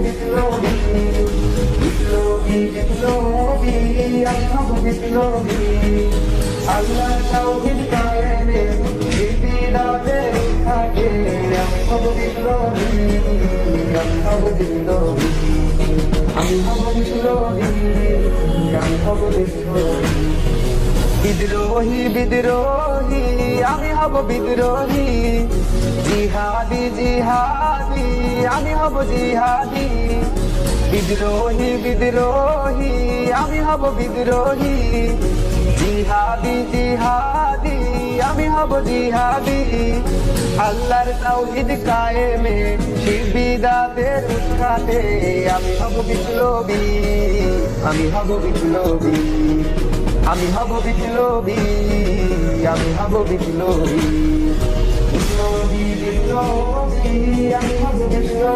বিপ্লবী, বিপ্লবী বিপ্লবী, আমি হব বিপ্লবী। আল্লাহর তাওহীদ কায়েমে বিদাতের থাকে, আমি হব বিপ্লবী, আমি হব বিপ্লবী, আমি হব বিপ্লবী, আমি হব বিপ্লবী। বিদ্রোহী বিদ্রোহী, আমি হব বিদ্রোহী। জিহাদি জিহাদি, আমি হব জিহাদি। বিদ্রোহী বিদ্রোহী, আমি হব বিদ্রোহী। জিহাদি জিহাদি, আমি হব জিহাদি। আল্লাহর তাওহীদ কায়েমে বিদাতের উৎখাতে, আমি হব বিপ্লবী, আমি হব বিপ্লবী, আমি হব বিপ্লবী, আমি হব বিপ্লবী, বিপ্লবী বিপ্লবী, আমি হব বিপ্লবী।